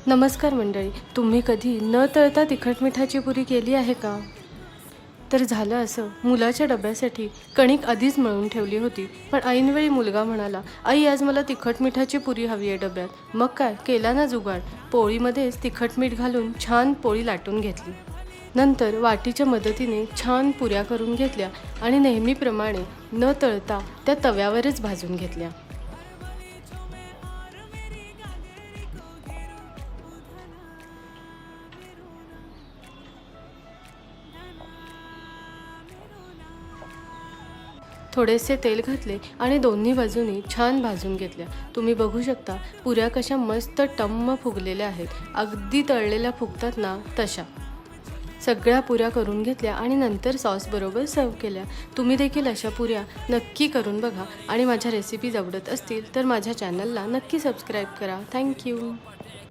नमस्कार मंडळी, तुम्ही कधी न तळता तिखट मिठाची पुरी केली आहे का? तर झालं असं, मुलाच्या डब्यासाठी कणिक आधीच मळून ठेवली होती, पण ऐनवेळी मुलगा म्हणाला, आई आज मला तिखट मिठाची पुरी हवी आहे डब्यात. मग काय केला ना जुगाड. पोळीमध्येच तिखट मीठ घालून छान पोळी लाटून घेतली. नंतर वाटीच्या मदतीने छान पुऱ्या करून घेतल्या आणि नेहमीप्रमाणे न तळता त्या तव्यावरच भाजून घेतल्या. थोडेसे तेल घातले आणि दोन्ही बाजूनी छान भाजून घेतल्या. तुम्ही बघू शकता पुऱ्या कशा मस्त टम्म फुगलेल्या आहेत. अगदी तळलेल्या फुगतात ना तशा. सगळ्या पुऱ्या करून घेतल्या आणि नंतर सॉसबरोबर सर्व केल्या. तुम्ही देखील अशा पुऱ्या नक्की करून बघा आणि माझ्या रेसिपीज आवडत असतील तर माझ्या चॅनलला नक्की सबस्क्राईब करा. थँक्यू.